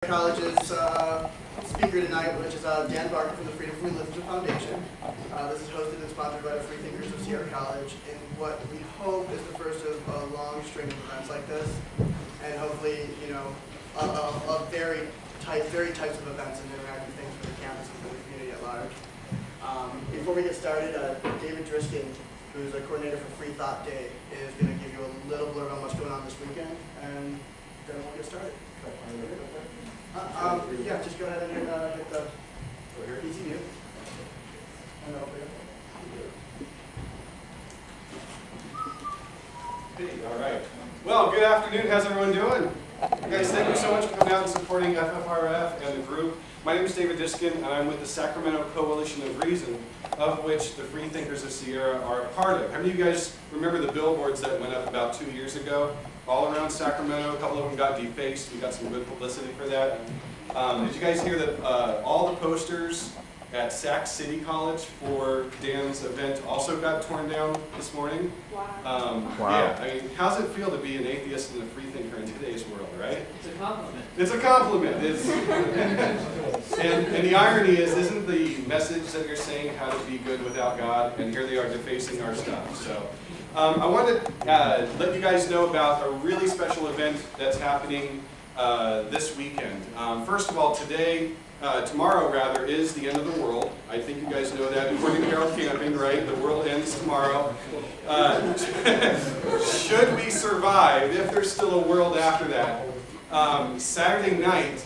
College's speaker tonight, which is Dan Barker from the Freedom from Religion Foundation. This is hosted and sponsored by the Freethinkers of Sierra College, in what we hope is the first of a long string of events like this, and hopefully, you know, very types of events and interactive things for the campus and for the community at large. Before we get started, David Driskin, who's a coordinator for Free Thought Day, is going to give you a little blurb on what's going on this weekend, and then we'll get started. Yeah, just go ahead and hit the easy view. And over here. Hey, all right. Well, good afternoon. How's everyone doing? Guys, thank you so much for coming out and supporting FFRF and the group. My name is David Diskin, and I'm with the Sacramento Coalition of Reason, of which the Freethinkers of Sierra are a part of. How many of you guys remember the billboards that went up about 2 years ago all around Sacramento? A couple of them got defaced. We got some good publicity for that. Did you guys hear that all the posters at Sac City College for Dan's event also got torn down this morning? Wow. Yeah, I mean, how's it feel to be an atheist and a freethinker in today's world, right? It's a compliment. It's a compliment. And the irony is, isn't the message that you're saying how to be good without God, and here they are defacing our stuff. So I wanted to let you guys know about a really special event that's happening this weekend. First of all, tomorrow rather, is the end of the world. I think you guys know that. According to Harold Camping, right? The world ends tomorrow. Should we survive, if there's still a world after that, Saturday night,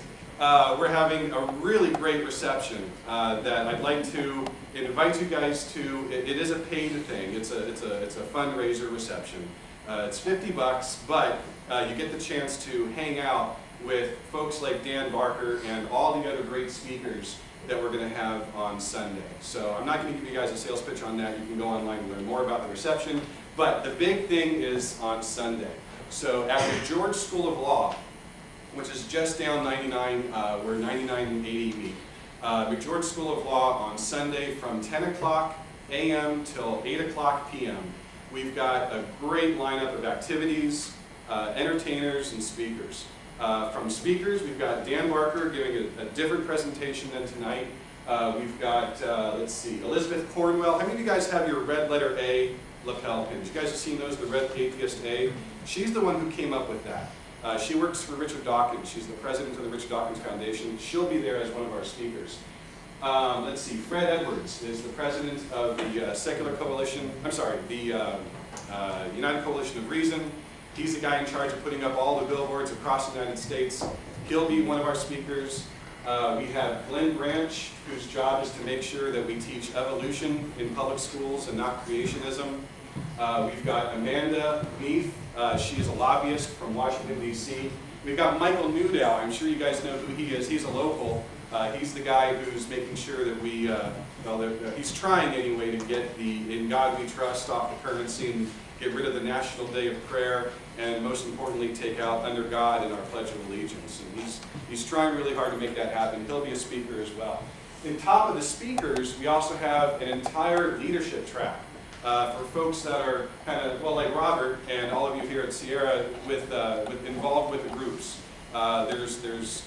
we're having a really great reception that I'd like to invite you guys to. It is a paid thing. It's a fundraiser reception. It's $50, but you get the chance to hang out with folks like Dan Barker and all the other great speakers that we're going to have on Sunday. So I'm not going to give you guys a sales pitch on that. You can go online and learn more about the reception. But the big thing is on Sunday. So at the George School of Law, which is just down 99, where 99 and 80 meet, the George School of Law on Sunday from 10 o'clock a.m. till 8 o'clock p.m. We've got a great lineup of activities, entertainers, and speakers. From speakers, we've got Dan Barker giving a different presentation than tonight. We've got, let's see, Elizabeth Cornwell. How many of you guys have your red letter A lapel pins? You guys have seen those, the red Atheist A? She's the one who came up with that. She works for Richard Dawkins. She's the president of the Richard Dawkins Foundation. She'll be there as one of our speakers. Let's see, Fred Edwards is the president of the Secular Coalition, the United Coalition of Reason. He's the guy in charge of putting up all the billboards across the United States. He'll be one of our speakers. We have Glenn Branch, whose job is to make sure that we teach evolution in public schools and not creationism. We've got Amanda Meath. She is a lobbyist from Washington, D.C. We've got Michael Newdow. I'm sure you guys know who he is. He's a local. He's the guy who's making sure that we, he's trying anyway to get the In God We Trust off the currency and get rid of the National Day of Prayer, and most importantly, take out Under God in our Pledge of Allegiance. And he's trying really hard to make that happen. He'll be a speaker as well. On top of the speakers, we also have an entire leadership track for folks that are kind of, well, like Robert and all of you here at Sierra, involved with the groups. There's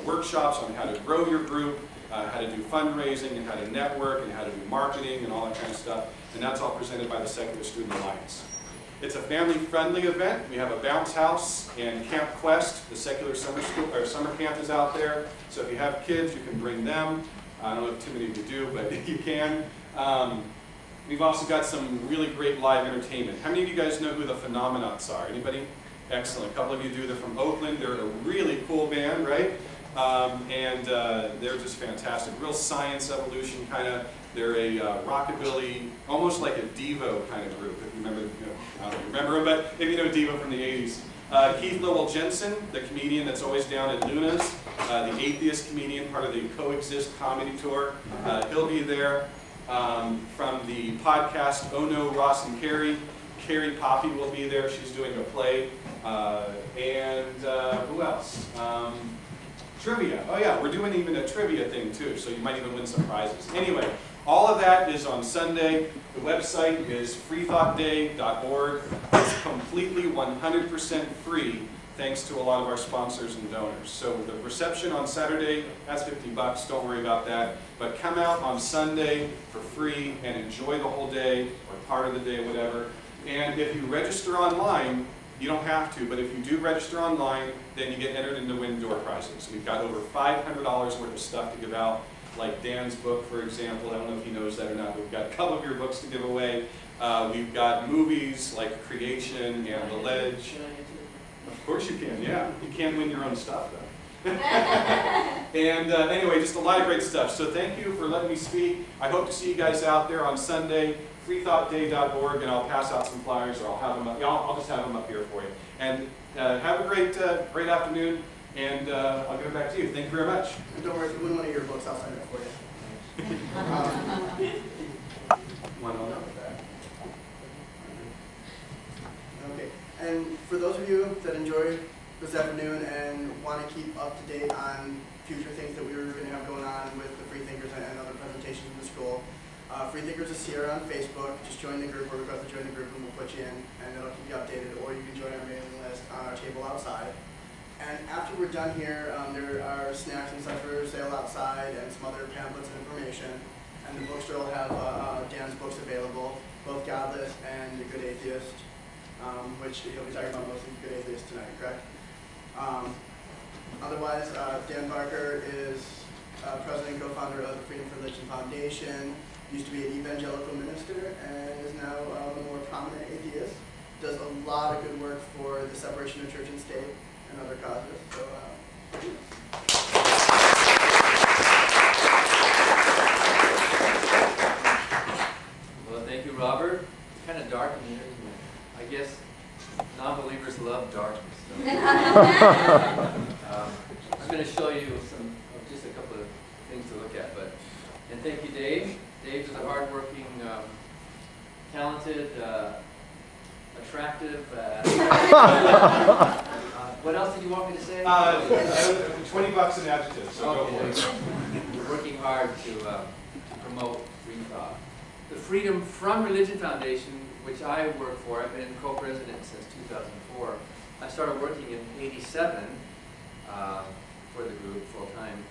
workshops on how to grow your group, how to do fundraising, and how to network, and how to do marketing, and all that kind of stuff. And that's all presented by the Secular Student Alliance. It's a family-friendly event. We have a bounce house and Camp Quest. The secular summer camp is out there. So if you have kids, you can bring them. I don't know if too many of you do, but you can. We've also got some really great live entertainment. How many of you guys know who the Phenomenauts are? Anybody? Excellent. A couple of you do. They're from Oakland. They're a really cool band, right? They're just fantastic. Real science evolution kind of. They're a rockabilly, almost like a Devo kind of group. If you remember, I don't remember them, but if you know Devo from the 80s. Keith Lowell Jensen, the comedian that's always down at Luna's, the atheist comedian, part of the Coexist comedy tour. He'll be there. From the podcast Oh No, Ross and Carrie Poppy will be there. She's doing a play. Who else? Trivia. Oh yeah, we're doing even a trivia thing too, so you might even win some prizes. Anyway, all of that is on Sunday. The website is freethoughtday.org. It's completely 100% free thanks to a lot of our sponsors and donors. So the reception on Saturday, that's $50, don't worry about that. But come out on Sunday for free and enjoy the whole day, or part of the day, whatever. And if you register online, you don't have to, but if you do register online, then you get entered into win door prizes. We've got over $500 worth of stuff to give out, like Dan's book, for example. I don't know if he knows that or not, but we've got a couple of your books to give away. We've got movies like Creation and The Ledge. Of course you can, yeah. You can't win your own stuff, though. And anyway, just a lot of great stuff. So thank you for letting me speak. I hope to see you guys out there on Sunday, freethoughtday.org, and I'll pass out some flyers, or I'll have them up. Yeah, I'll just have them up here for you. And have a great afternoon, and I'll give it back to you. Thank you very much. And don't worry, if you win one of your books, I'll sign it for you. One on that. Okay, and for those of you that enjoy this afternoon and want to keep up to date on future things that we were going to have going on with the Freethinkers and other presentations in the school, Freethinkers of Sierra on Facebook. Just join the group, or request to join the group, and we'll put you in, and it'll keep you updated. Or you can join our mailing list on our table outside. And after we're done here, there are snacks and stuff for sale outside, and some other pamphlets and information. And the bookstore will have Dan's books available, both Godless and The Good Atheist, which he'll be talking about mostly Good Atheist tonight, correct? Otherwise, Dan Barker is president and co-founder of the Freedom for Religion Foundation. Used to be an evangelical minister and is now a more prominent atheist. Does a lot of good work for the separation of church and state and other causes. So, well, thank you, Robert. It's kind of dark in here, isn't it? I guess non-believers love darkness. So. I'm going to show you just a couple of things to look at. And thank you, Dave. Dave is a hardworking, talented, attractive. What else did you want me to say? $20 an adjective, so go for it. We're working hard to promote free thought. The Freedom from Religion Foundation, which I work for, I've been co-president since 2004. I started working in '87 for the group full-time.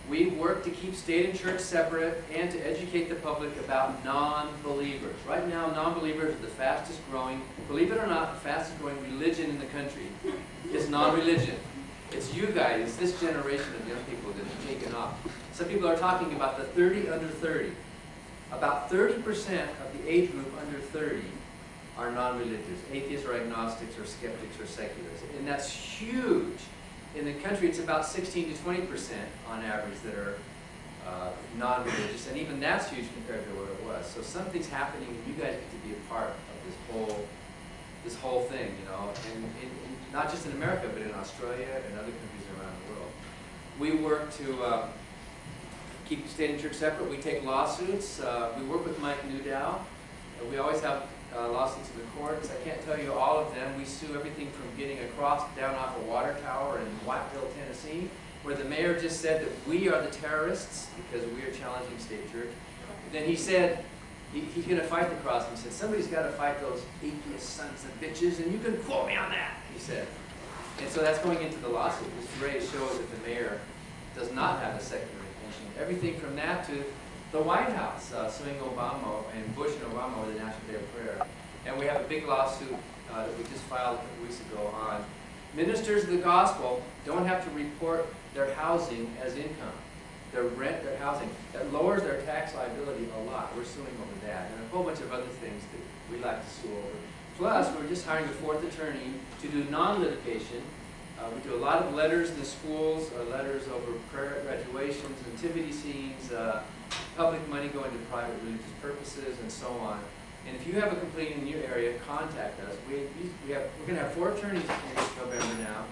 We work to keep state and church separate and to educate the public about non-believers. Right now, non-believers are the fastest growing, believe it or not, the fastest growing religion in the country is non-religion. It's you guys, it's this generation of young people that have taken off. Some people are talking about the 30 under 30. About 30% of the age group under 30 are non-religious. Atheists or agnostics or skeptics or seculars. And that's huge. In the country, it's about 16 to 20% on average that are non-religious, and even that's huge compared to what it was. So something's happening, and you guys get to be a part of this whole thing, you know, and not just in America, but in Australia and other countries around the world. We work to keep state and church separate. We take lawsuits. We work with Mike Newdow. We always have lawsuits in the courts. I can't tell you all of them. We sue everything from getting a cross down off a water tower in Whiteville, Tennessee, where the mayor just said that we are the terrorists because we are challenging state church. Then he said he's going to fight the cross. He said, somebody's got to fight those atheist sons of bitches, and you can quote me on that, he said. And so that's going into the lawsuit. This array shows that the mayor does not have a secular intention. Everything from that to the White House suing Obama and Bush and Obama over the National Day of Prayer. And we have a big lawsuit that we just filed a couple weeks ago on ministers of the gospel don't have to report their housing as income. Their rent, their housing. That lowers their tax liability a lot. We're suing over that. And a whole bunch of other things that we like to sue over. Plus, we're just hiring a fourth attorney to do non-litigation. We do a lot of letters in the schools, letters over prayer graduations, nativity scenes, public money going to private religious purposes, and so on. And if you have a complaint in your area, contact us. We're going to have 4 attorneys in November now,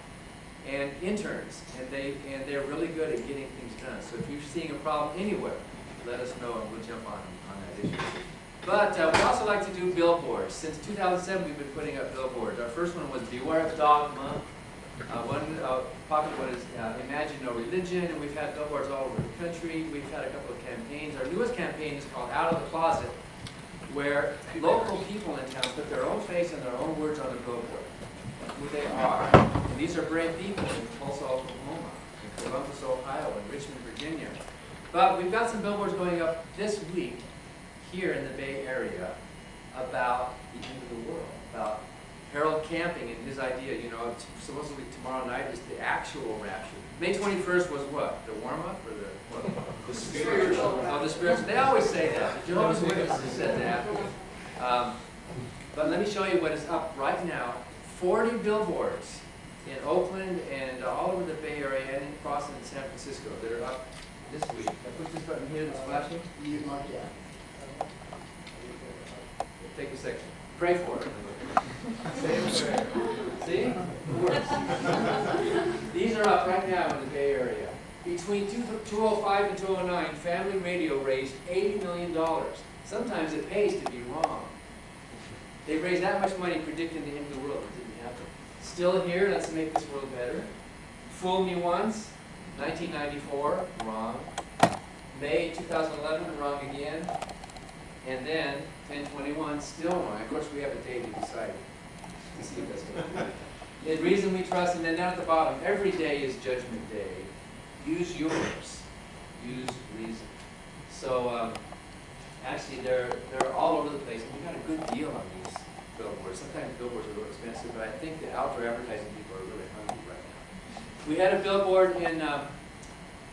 and interns, and they're really good at getting things done. So if you're seeing a problem anywhere, let us know, and we'll jump on that issue. But we also like to do billboards. Since 2007, we've been putting up billboards. Our first one was Beware of Dogma. One popular one is Imagine No Religion, and we've had billboards all over the country. We've had a couple of campaigns. Our newest campaign is called Out of the Closet, where local people in town put their own face and their own words on the billboard. who they are. And these are brave people in Tulsa, Oklahoma, in Columbus, Ohio, and Richmond, Virginia. But we've got some billboards going up this week here in the Bay Area about the end of the world, about Harold Camping and his idea, you know, supposedly tomorrow night is the actual rapture. May 21st was what? The warm-up or the what? The spiritual. Oh, the spiritual. They always say that. The Jehovah's Witnesses said that. But let me show you what is up right now. 40 billboards in Oakland and all over the Bay Area and in Boston and San Francisco that are up this week. I push this button here that's flashing. You mark, yeah. Take a second. Pray for it. See? It works. These are up right now in the Bay Area. Between 2005 and 2009, Family Radio raised $80 million. Sometimes it pays to be wrong. They raised that much money predicting the end of the world. It didn't happen. Still here, let's make this world better. Fool me once, 1994, wrong. May 2011, wrong again. And then 1021, still wrong. Of course, we have a day to decide to see if that's going to happen. In reason we trust, and then down at the bottom, every day is Judgment Day. Use yours. Use reason. So actually, they're all over the place, and we got a good deal on these billboards. Sometimes billboards are a little expensive, but I think the outdoor advertising people are really hungry right now. We had a billboard in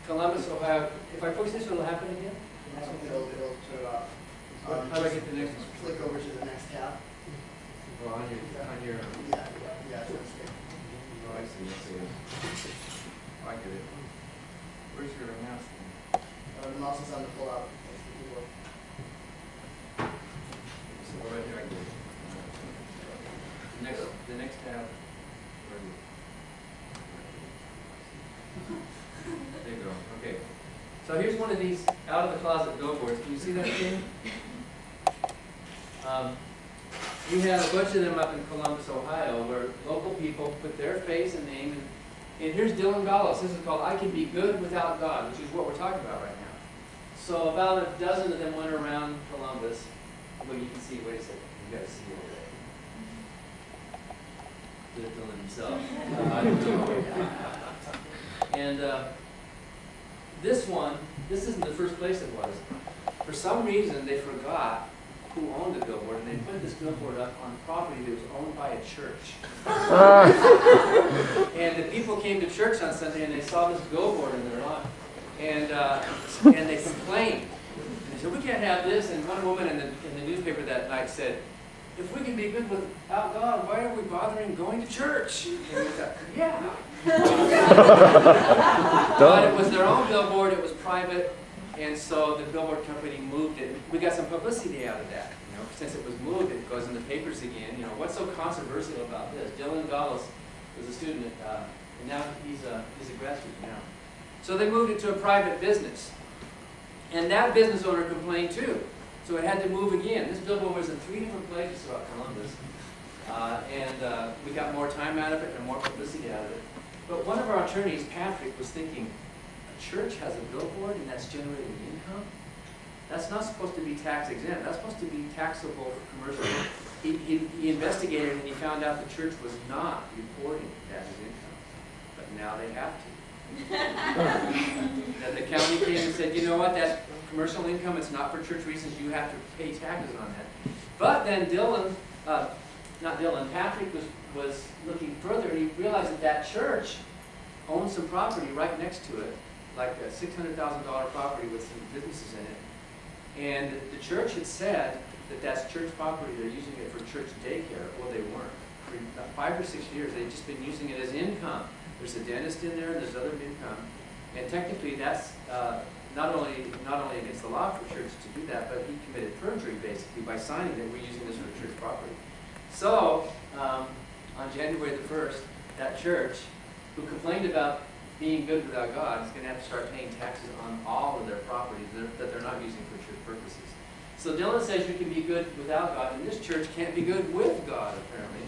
Columbus, Ohio. If I push this, it'll happen again? It'll turn it off. How do I get the next one? Click over to the next tab. Oh, on your. Yeah, it's okay. Oh, I see. I get it. Where's your mouse? The mouse is on the pull out. So right here, I get it. The next tab. Where is it? There you go. Okay. So here's one of these out of the closet billboards. Can you see that thing? We had a bunch of them up in Columbus, Ohio, where local people put their face and name. And here's Dylan Gallos. This is called I Can Be Good Without God, which is what we're talking about right now. So about a dozen of them went around Columbus. Well, you can see, wait a second, you got to see it. Did it Dylan himself. I don't know. And this one, this isn't the first place it was. For some reason, they forgot who owned the billboard, and they put this billboard up on property that was owned by a church. And the people came to church on Sunday, and they saw this billboard in their lawn, and they complained. And they said, "We can't have this." And one woman in the newspaper that night said, "If we can be good without God, why are we bothering going to church?" And we thought, yeah. But it was their own billboard, it was private, and so the billboard company moved it. We got some publicity out of that. You know, since it was moved, it goes in the papers again. You know, what's so controversial about this? Dylan Gallos was a student, and now he's a grad student now. So they moved it to a private business. And that business owner complained too. So it had to move again. This billboard was in 3 different places throughout Columbus. And we got more time out of it and more publicity out of it. But one of our attorneys, Patrick, was thinking, a church has a billboard and that's generating income? That's not supposed to be tax exempt. That's supposed to be taxable for commercial. He investigated and he found out the church was not reporting that as income. But now they have to. And the county came and said, you know what, that commercial income, it's not for church reasons, you have to pay taxes on that. But then Patrick was looking further, and he realized that church owned some property right next to it, like a $600,000 property with some businesses in it. And the church had said that that's church property, they're using it for church daycare. Well, they weren't. For about 5 or 6 years, they'd just been using it as income. There's a dentist in there, there's other income. And technically that's not only against the law for church to do that, but he committed perjury basically by signing that we're using this for church property. So, on January the 1st, that church, who complained about being good without God, is going to have to start paying taxes on all of their properties that they're not using for church purposes. So Dylan says you can be good without God, and this church can't be good with God, apparently.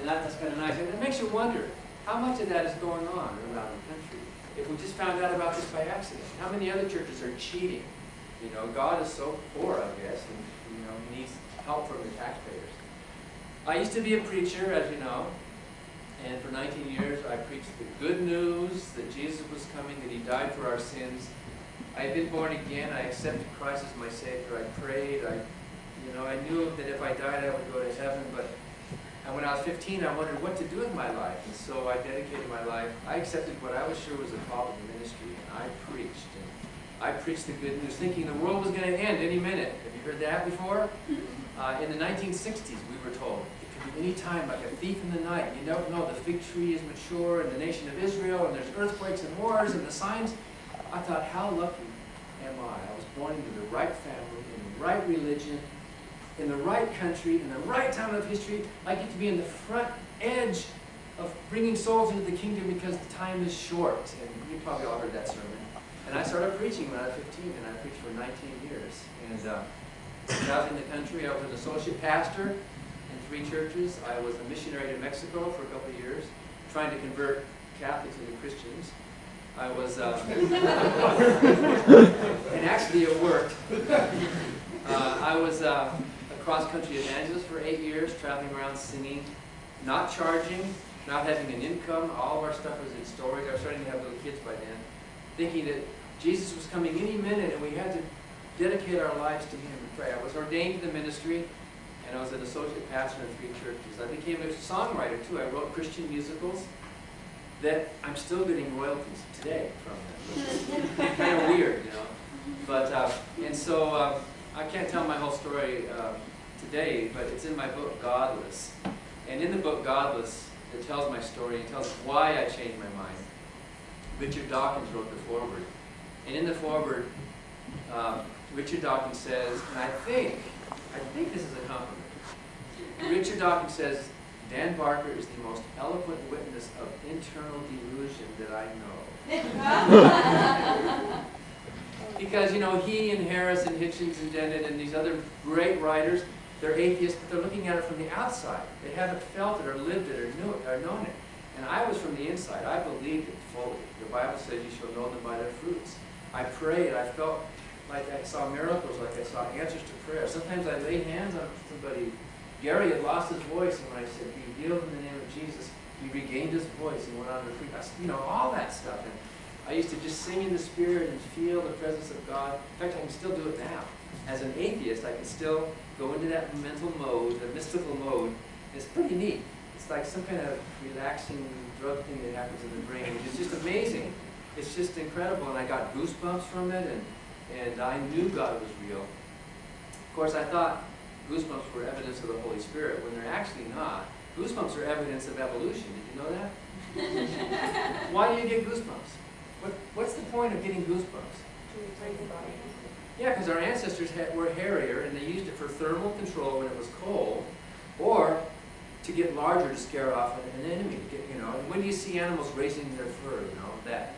And that's kind of nice. And it makes you wonder, how much of that is going on around the country? If we just found out about this by accident, how many other churches are cheating? You know, God is so poor, I guess, and he needs help from the taxpayers. I used to be a preacher, as you know, And for 19 years, I preached the good news that Jesus was coming, that he died for our sins. I had been born again. I accepted Christ as my Savior. I prayed. I knew that if I died, I would go to heaven. But when I was 15, I wondered what to do with my life. And so I dedicated my life. I accepted what I was sure was a call to the ministry, and I preached. And I preached the good news, thinking the world was going to end any minute. Have you heard that before? In the 1960s, we were told, it could be any time, like a thief in the night. You don't know, the fig tree is mature in the nation of Israel, and there's earthquakes and wars, and the signs. I thought, how lucky am I? I was born into the right family, in the right religion, in the right country, in the right time of history. I get to be in the front edge of bringing souls into the kingdom because the time is short. And you probably all heard that sermon. And I started preaching when I was 15, and I preached for 19 years. And when I was in the country, I was an associate pastor in 3 churches. I was a missionary to Mexico for a couple of years, trying to convert Catholics into Christians. I was, and actually it worked. I was a cross-country evangelist for 8 years, traveling around singing, not charging, not having an income. All of our stuff was in storage. I was starting to have little kids by then, thinking that Jesus was coming any minute and we had to dedicate our lives to him and pray. I was ordained to the ministry, and I was an associate pastor in 3 churches. I became a songwriter too. I wrote Christian musicals that I'm still getting royalties today from them. Kind of weird, you know. But, and so I can't tell my whole story today, but it's in my book, Godless. And in the book, Godless, it tells my story. It tells why I changed my mind. Richard Dawkins wrote the foreword. And in the foreword, Richard Dawkins says, and I think this is a compliment. Richard Dawkins says, Dan Barker is the most eloquent witness of internal delusion that I know. Because, you know, he and Harris and Hitchens and Dennett and these other great writers, they're atheists, but they're looking at it from the outside. They haven't felt it or lived it or knew it or known it. And I was from the inside. I believed it fully. The Bible says you shall know them by their fruits. I prayed. I felt like I saw miracles, like I saw answers to prayer. Sometimes I laid hands on somebody. Gary had lost his voice, and when I said, be healed in the name of Jesus, he regained his voice and went on to preach. You know, all that stuff. And I used to just sing in the Spirit and feel the presence of God. In fact, I can still do it now. As an atheist, I can still go into that mental mode, the mystical mode. It's pretty neat. It's like some kind of relaxing drug thing that happens in the brain. It's just amazing. It's just incredible. And I got goosebumps from it, and I knew God was real. Of course, I thought goosebumps were evidence of the Holy Spirit, when they're actually not. Goosebumps are evidence of evolution. Did you know that? Why do you get goosebumps? What's the point of getting goosebumps? Yeah, because our ancestors were hairier, and they used it for thermal control when it was cold, or to get larger to scare off an enemy. And when do you see animals raising their fur? That.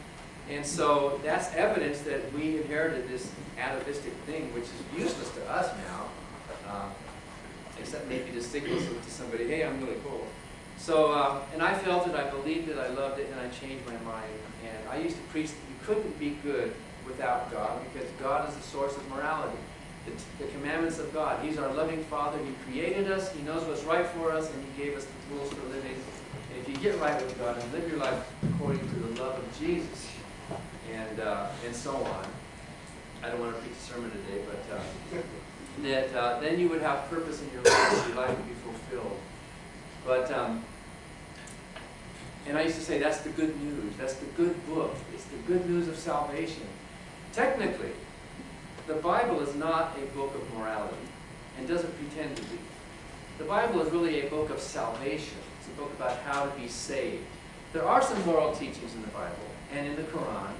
And so that's evidence that we inherited this atavistic thing, which is useless to us now, except maybe to signal to somebody, hey, I'm really cold. So, and I felt it, I believed it, I loved it, and I changed my mind. And I used to preach that you couldn't be good without God, because God is the source of morality. The commandments of God. He's our loving Father. He created us. He knows what's right for us, and He gave us the tools for living. And if you get right with God and live your life according to the love of Jesus, and so on. I don't want to preach a sermon today, but then you would have purpose in your life. Your life would be fulfilled. But and I used to say that's the good news. That's the good book. It's the good news of salvation. Technically, the Bible is not a book of morality and doesn't pretend to be. The Bible is really a book of salvation. It's a book about how to be saved. There are some moral teachings in the Bible and in the Quran.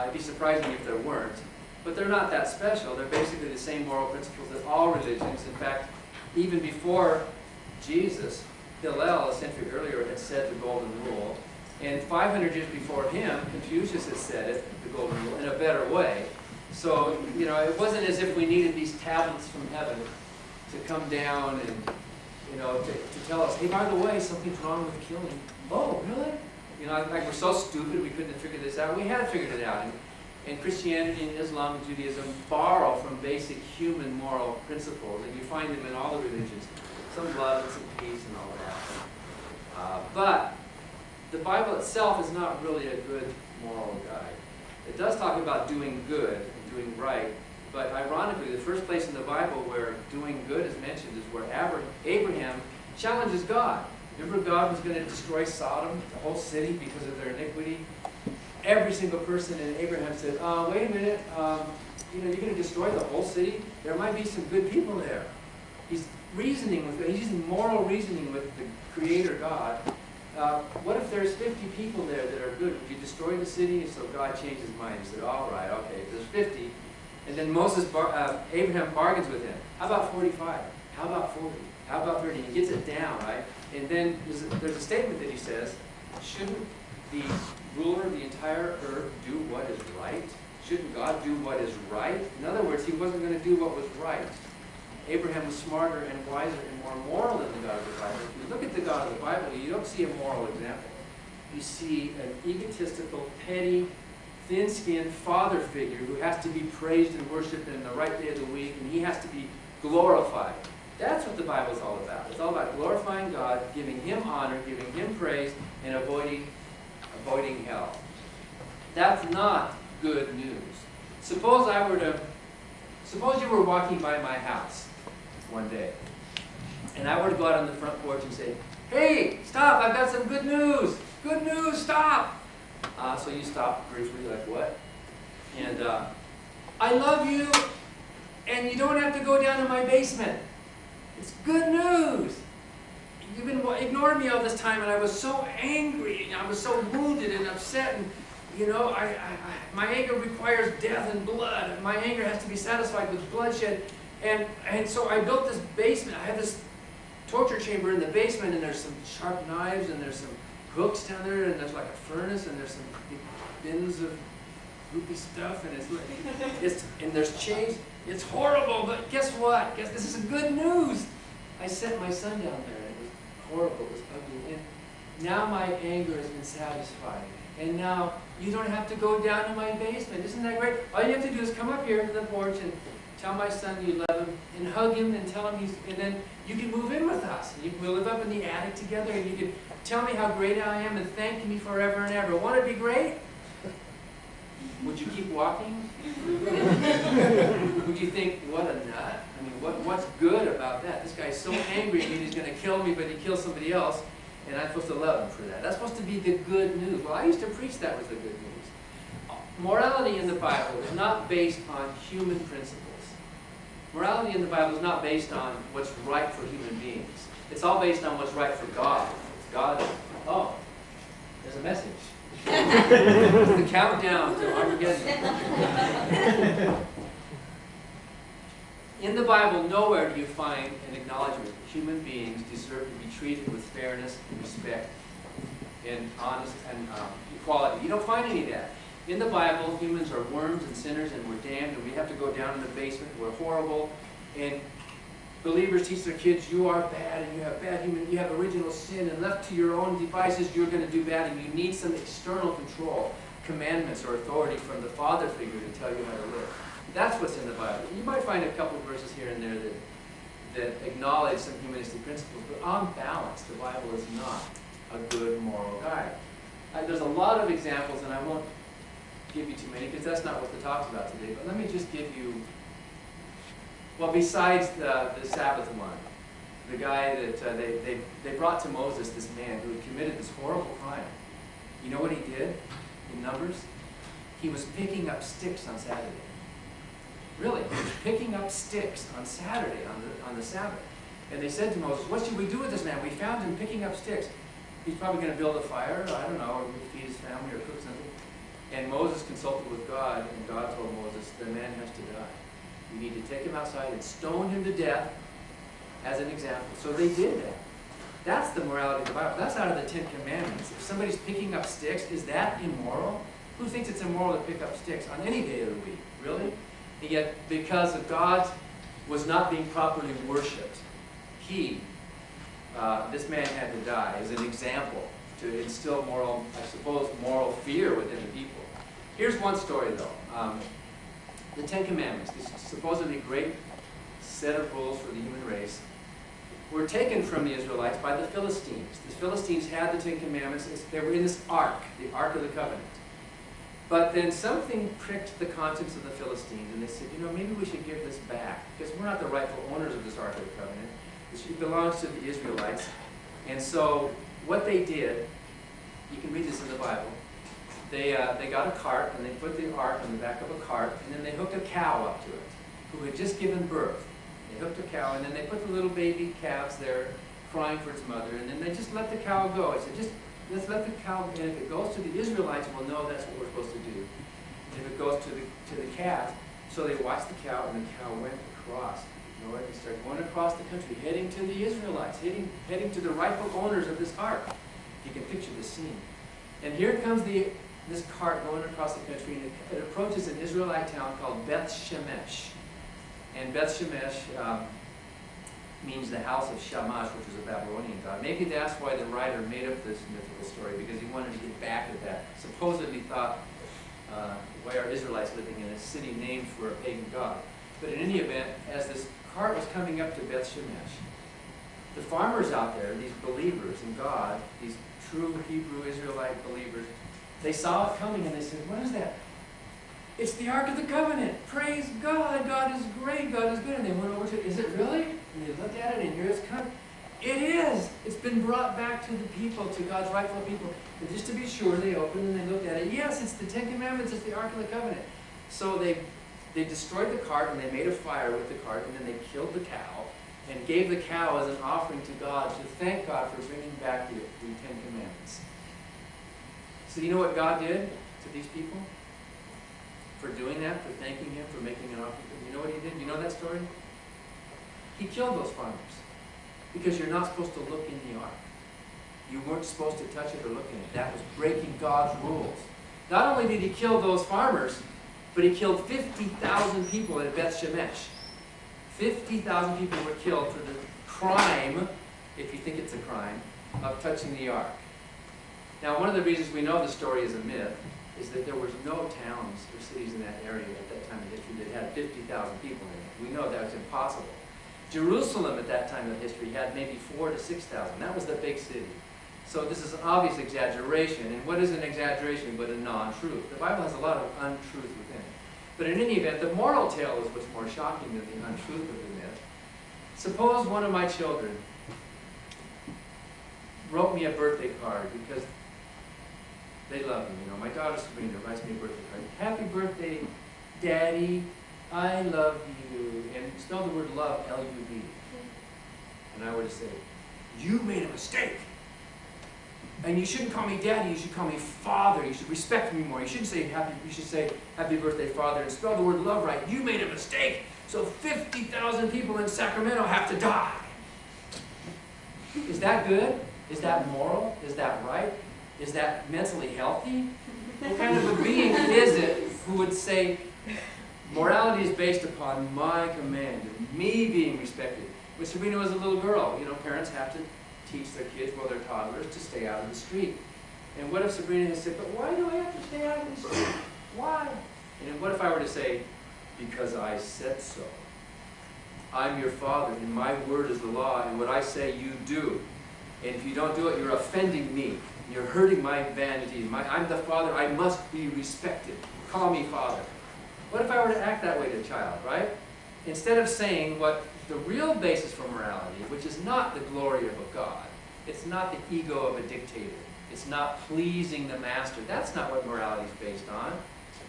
It'd be surprising if there weren't, but they're not that special. They're basically the same moral principles as all religions. In fact, even before Jesus, Hillel, a century earlier, had said the Golden Rule, and 500 years before him, Confucius had said it, the Golden Rule, in a better way. So, it wasn't as if we needed these tablets from heaven to come down and, to tell us, hey, by the way, something's wrong with killing. Oh, really? Like we're so stupid we couldn't have figured this out. We had figured it out. And Christianity and Islam and Judaism borrow from basic human moral principles, and you find them in all the religions. Some blood and some peace and all of that. But the Bible itself is not really a good moral guide. It does talk about doing good and doing right, but ironically, the first place in the Bible where doing good is mentioned is where Abraham challenges God. Remember, God was going to destroy Sodom, the whole city, because of their iniquity? Every single person in Abraham said, wait a minute, you're going to destroy the whole city? There might be some good people there. He's reasoning with, he's using moral reasoning with the Creator God. What if there's 50 people there that are good? Would you destroy the city? And so God changed his mind. He said, all right, okay, if there's 50. And then Abraham bargains with him. How about 45? How about 40? How about 30? He gets it down, right? And then there's a statement that he says, shouldn't the ruler of the entire earth do what is right? Shouldn't God do what is right? In other words, he wasn't going to do what was right. Abraham was smarter and wiser and more moral than the God of the Bible. If you look at the God of the Bible, you don't see a moral example. You see an egotistical, petty, thin-skinned father figure who has to be praised and worshipped in the right day of the week, and he has to be glorified. That's what the Bible's all about. It's all about glorifying God, giving him honor, giving him praise, and avoiding hell. That's not good news. Suppose you were walking by my house one day, and I were to go out on the front porch and say, hey, stop, I've got some good news. Good news, stop. So you stop briefly, like, what? And I love you, and you don't have to go down to my basement. It's good news. You've been ignoring me all this time, and I was so angry, and I was so wounded and upset, and my anger requires death and blood, and my anger has to be satisfied with bloodshed, and so I built this basement. I have this torture chamber in the basement, and there's some sharp knives, and there's some hooks down there, and there's like a furnace, and there's some big bins of goopy stuff, and there's chains. It's horrible, but guess what? This is good news. I sent my son down there, and it was horrible, it was ugly, and now my anger has been satisfied. And now you don't have to go down to my basement. Isn't that great? All you have to do is come up here to the porch and tell my son you love him, and hug him, and tell him and then you can move in with us. We'll live up in the attic together, and you can tell me how great I am and thank me forever and ever. Won't it be great? Would you keep walking? Would you think, what a nut? I mean, what's good about that? This guy's so angry at me he's going to kill me, but he kills somebody else, and I'm supposed to love him for that. That's supposed to be the good news. Well, I used to preach that was the good news. Morality in the Bible is not based on human principles. Morality in the Bible is not based on what's right for human beings. It's all based on what's right for God. God, oh, there's a message. It's the countdown to Armageddon. In the Bible, nowhere do you find an acknowledgement that human beings deserve to be treated with fairness and respect and honest and equality. You don't find any of that. In the Bible, humans are worms and sinners, and we're damned, and we have to go down in the basement. We're horrible, and believers teach their kids, you are bad, and you have original sin, and left to your own devices, you're going to do bad, and you need some external control, commandments or authority from the father figure to tell you how to live. That's what's in the Bible. You might find a couple of verses here and there that acknowledge some humanistic principles, but on balance, the Bible is not a good moral guide. There's a lot of examples, and I won't give you too many, because that's not what the talk's about today, but let me just give you, well, besides the Sabbath one, the guy that they brought to Moses, this man who had committed this horrible crime. You know what he did in Numbers? He was picking up sticks on Saturday. Really, he was picking up sticks on Saturday, on the Sabbath. And they said to Moses, what should we do with this man? We found him picking up sticks. He's probably going to build a fire, I don't know, or feed his family or cook something. And Moses consulted with God, and God told Moses, the man has to die. You need to take him outside and stone him to death as an example. So they did that. That's the morality of the Bible. That's out of the Ten Commandments. If somebody's picking up sticks, is that immoral? Who thinks it's immoral to pick up sticks on any day of the week? Really? And yet, because God was not being properly worshipped, this man had to die as an example to instill moral fear within the people. Here's one story, though. The Ten Commandments, this supposedly great set of rules for the human race, were taken from the Israelites by the Philistines. The Philistines had the Ten Commandments. They were in this ark, the Ark of the Covenant. But then something pricked the conscience of the Philistines, and they said, you know, maybe we should give this back, because we're not the rightful owners of this Ark of the Covenant. It belongs to the Israelites. And so what they did, you can read this in the Bible, they got a cart, and they put the ark on the back of a cart, and then they hooked a cow up to it, who had just given birth. They hooked a cow, and then they put the little baby calves there, crying for its mother, and then they just let the cow go. I said, just let's let the cow, and if it goes to the Israelites, we'll know that's what we're supposed to do. And if it goes to the calf, so they watched the cow, and the cow went across. You know, they started going across the country, heading to the Israelites, heading to the rightful owners of this ark. You can picture the scene. And here comes this cart going across the country, and it approaches an Israelite town called Beth Shemesh. And Beth Shemesh means the house of Shamash, which is a Babylonian god. Maybe that's why the writer made up this mythical story, because he wanted to get back at that. Supposedly thought, why are Israelites living in a city named for a pagan god? But in any event, as this cart was coming up to Beth Shemesh, the farmers out there, these believers in God, these true Hebrew Israelite believers, they saw it coming and they said, what is that? It's the Ark of the Covenant. Praise God. God is great. God is good. And they went over to it. Is it really? And they looked at it, and here it's come. It is. It's been brought back to the people, to God's rightful people. And just to be sure, they opened and they looked at it. Yes, it's the Ten Commandments. It's the Ark of the Covenant. So they destroyed the cart, and they made a fire with the cart, and then they killed the cow and gave the cow as an offering to God to thank God for bringing back the Ten Commandments. So you know what God did to these people? For doing that, for thanking Him, for making an offering. You know what He did? You know that story? He killed those farmers. Because you're not supposed to look in the ark. You weren't supposed to touch it or look in it. That was breaking God's rules. Not only did He kill those farmers, but He killed 50,000 people at Beth Shemesh. 50,000 people were killed for the crime, if you think it's a crime, of touching the ark. Now, one of the reasons we know the story is a myth is that there was no towns or cities in that area at that time in history that had 50,000 people in it. We know that was impossible. Jerusalem at that time of history had maybe 4,000 to 6,000. That was the big city. So this is an obvious exaggeration. And what is an exaggeration but a non-truth? The Bible has a lot of untruth within it. But in any event, the moral tale is what's more shocking than the untruth of the myth. Suppose one of my children wrote me a birthday card because they love me. You know, my daughter Sabrina writes me a birthday card. Happy birthday, Daddy. I love you. And spell the word love, L-U-V. And I were to say, you made a mistake. And you shouldn't call me Daddy, you should call me Father. You should respect me more. You shouldn't say you should say happy birthday, Father, and spell the word love right. You made a mistake. So 50,000 people in Sacramento have to die. Is that good? Is that moral? Is that right? Is that mentally healthy? What kind of a being is it who would say, morality is based upon my command, and me being respected? When Sabrina was a little girl, you know, parents have to teach their kids while they're toddlers to stay out of the street. And what if Sabrina had said, but why do I have to stay out of the street? Why? And what if I were to say, because I said so. I'm your father, and my word is the law, and what I say you do. And if you don't do it, you're offending me. You're hurting my vanity. I'm the father. I must be respected. Call me father. What if I were to act that way to a child, right? Instead of saying what the real basis for morality, which is not the glory of a God. It's not the ego of a dictator. It's not pleasing the master. That's not what morality is based on.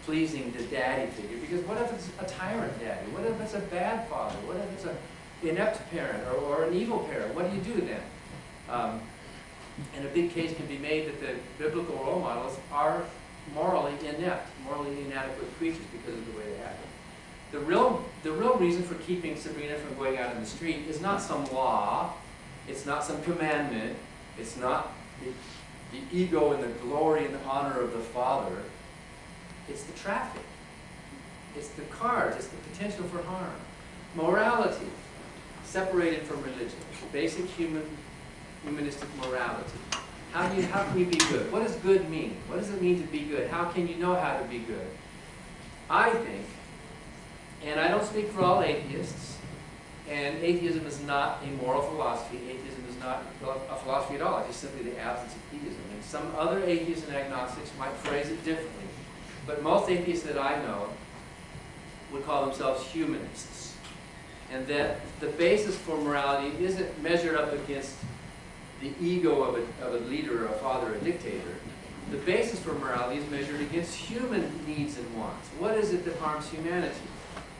Pleasing the daddy figure. Because what if it's a tyrant daddy? What if it's a bad father? What if it's an inept parent or an evil parent? What do you do then? And a big case can be made that the biblical role models are morally inept, morally inadequate creatures because of the way they act. The real reason for keeping Sabrina from going out in the street is not some law, it's not some commandment, it's not the ego and the glory and the honor of the Father, it's the traffic, it's the cars, it's the potential for harm. Morality, separated from religion, basic humanistic morality. How can we be good? What does good mean? What does it mean to be good? How can you know how to be good? I think, and I don't speak for all atheists, And atheism is not a moral philosophy. Atheism is not a philosophy at all. It's just simply the absence of theism. And some other atheists and agnostics might phrase it differently. But most atheists that I know would call themselves humanists. And that the basis for morality isn't measured up against the ego of a leader, a father, a dictator. The basis for morality is measured against human needs and wants. What is it that harms humanity?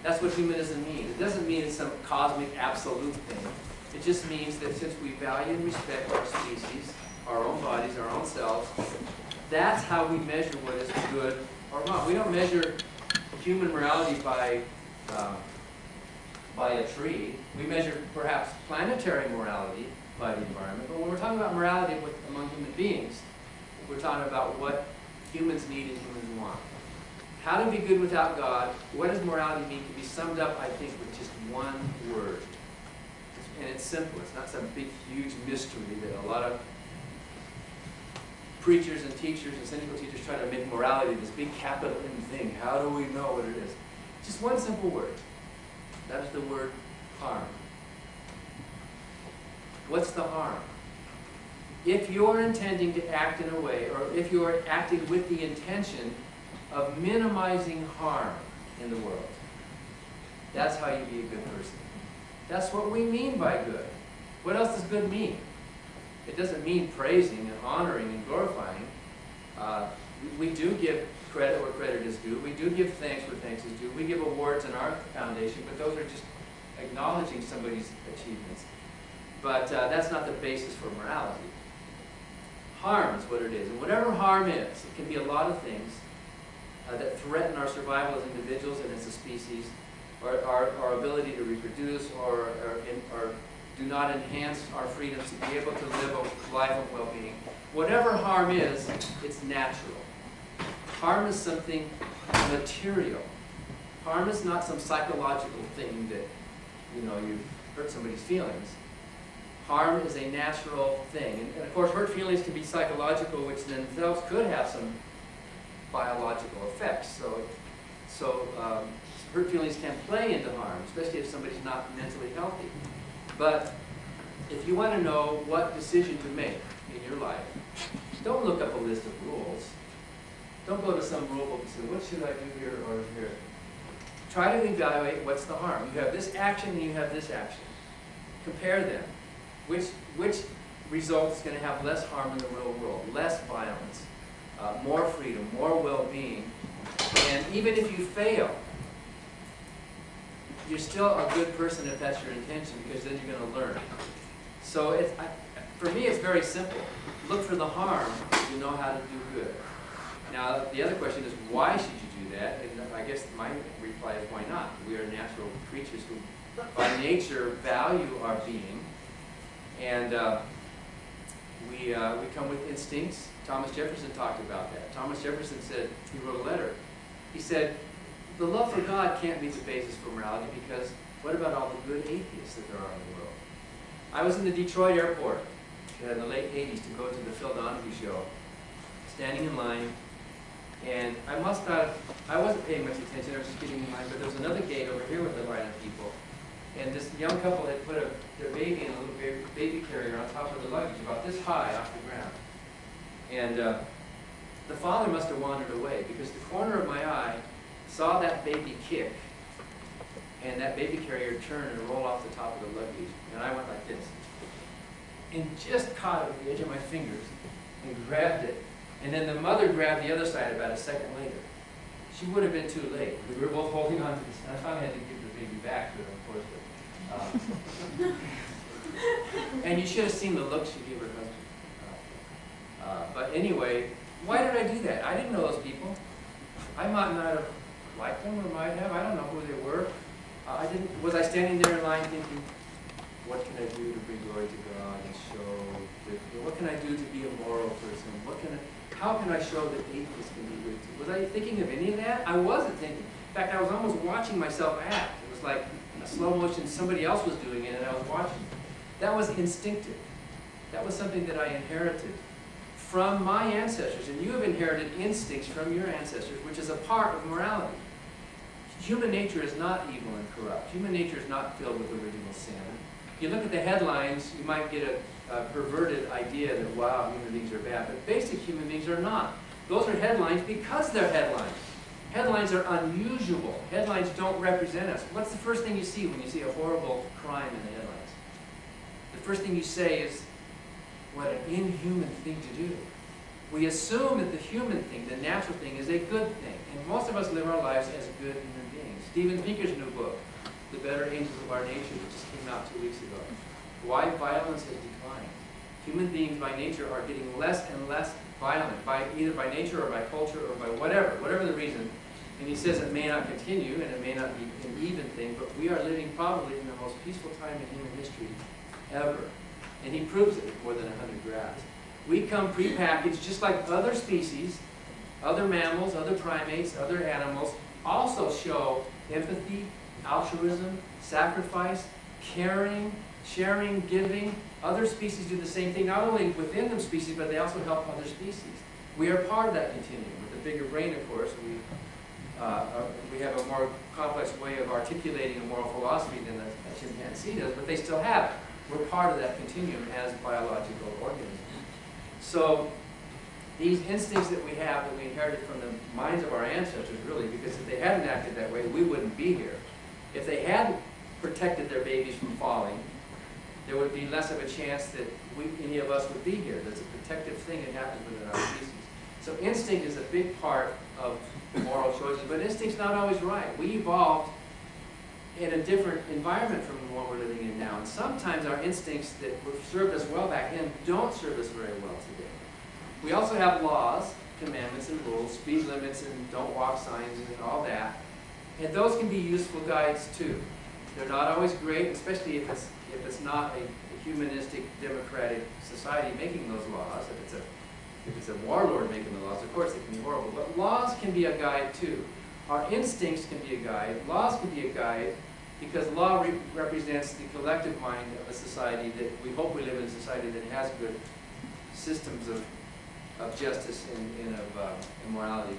That's what humanism means. It doesn't mean it's some cosmic absolute thing. It just means that since we value and respect our species, our own bodies, our own selves, that's how we measure what is good or wrong. We don't measure human morality by a tree. We measure perhaps planetary morality by the environment. But when we're talking about morality among human beings, we're talking about what humans need and humans want. How to be good without God, what does morality mean, can be summed up, I think, with just one word. And it's simple. It's not some big, huge mystery that a lot of preachers and teachers and cynical teachers try to make morality this big capital M thing. How do we know what it is? Just one simple word. That is the word harm. What's the harm? If you're intending to act in a way, or if you're acting with the intention of minimizing harm in the world, that's how you be a good person. That's what we mean by good. What else does good mean? It doesn't mean praising and honoring and glorifying. We do give credit where credit is due. We do give thanks where thanks is due. We give awards in our foundation, but those are just acknowledging somebody's achievements. But that's not the basis for morality. Harm is what it is. And whatever harm is, it can be a lot of things that threaten our survival as individuals and as a species, or our ability to reproduce, or do not enhance our freedoms to be able to live a life of well-being. Whatever harm is, it's natural. Harm is something material. Harm is not some psychological thing that, you hurt somebody's feelings. Harm is a natural thing. And of course, hurt feelings can be psychological, which themselves could have some biological effects. So hurt feelings can play into harm, especially if somebody's not mentally healthy. But if you want to know what decision to make in your life, don't look up a list of rules. Don't go to some rule book and say, what should I do here or here? Try to evaluate what's the harm. You have this action and you have this action. Compare them. Which result is going to have less harm in the real world, less violence, more freedom, more well-being. And even if you fail, you're still a good person if that's your intention, because then you're going to learn. So for me, it's very simple. Look for the harm, you know how to do good. Now, the other question is, why should you do that? And I guess my reply is, why not? We are natural creatures who, by nature, value our being. And we come with instincts. Thomas Jefferson talked about that. Thomas Jefferson said, he wrote a letter. He said, the love for God can't be the basis for morality, because what about all the good atheists that there are in the world? I was in the Detroit airport in the late 80s to go to the Phil Donahue show, standing in line, and I wasn't paying much attention, I was just getting in line, but there was another gate over here with a line of people. And this young couple had put their baby in a little baby carrier on top of the luggage, about this high off the ground. And the father must have wandered away, because the corner of my eye saw that baby kick, and that baby carrier turn and roll off the top of the luggage. And I went like this, and just caught it with the edge of my fingers, and grabbed it. And then the mother grabbed the other side about a second later. She would have been too late. We were both holding on to this, and I finally had to give the baby back to her, of course. And you should have seen the look she gave her husband. But anyway, why did I do that? I didn't know those people. I might not have liked them, or might have. I don't know who they were. Was I standing there in line thinking, what can I do to bring glory to God and show? What can I do to be a moral person? How can I show that atheists can be good too? Was I thinking of any of that? I wasn't thinking. In fact, I was almost watching myself act. It was like a slow motion, somebody else was doing it, and I was watching. That was instinctive. That was something that I inherited from my ancestors. And you have inherited instincts from your ancestors, which is a part of morality. human nature is not evil and corrupt. Human nature is not filled with original sin. You look at the headlines, you might get a perverted idea that, wow, human beings are bad. But basic human beings are not. Those are headlines because they're headlines. Headlines are unusual. Headlines don't represent us. What's the first thing you see when you see a horrible crime in the headlines? The first thing you say is, what an inhuman thing to do. We assume that the human thing, the natural thing, is a good thing. And most of us live our lives as good human beings. Stephen Pinker's new book, The Better Angels of Our Nature, which just came out 2 weeks ago. Why violence has declined. Human beings by nature are getting less and less violent, either by nature or by culture or by whatever the reason. And he says it may not continue and it may not be an even thing, but we are living probably in the most peaceful time in human history ever. And he proves it with more than 100 graphs. We come prepackaged just like other species, other mammals, other primates, other animals, also show empathy, altruism, sacrifice, caring, sharing, giving. Other species do the same thing, not only within them species, but they also help other species. We are part of that continuum. With a bigger brain, of course, we have a more complex way of articulating a moral philosophy than a chimpanzee does, but they still have it. We're part of that continuum as biological organisms. So these instincts that we have, that we inherited from the minds of our ancestors, really, because if they hadn't acted that way, we wouldn't be here. If they had protected their babies from falling, there would be less of a chance that any of us would be here. That's a protective thing that happens within our species. So instinct is a big part of moral choices, but instinct's not always right. We evolved in a different environment from the one we're living in now. And sometimes our instincts that served us well back then don't serve us very well today. We also have laws, commandments and rules, speed limits and don't walk signs and all that. And those can be useful guides too. They're not always great, especially if it's not a humanistic, democratic society making those laws. If it's a warlord making the laws, of course it can be horrible. But laws can be a guide too. Our instincts can be a guide. Laws can be a guide because law represents the collective mind of a society that we hope we live in a society that has good systems of justice and of morality.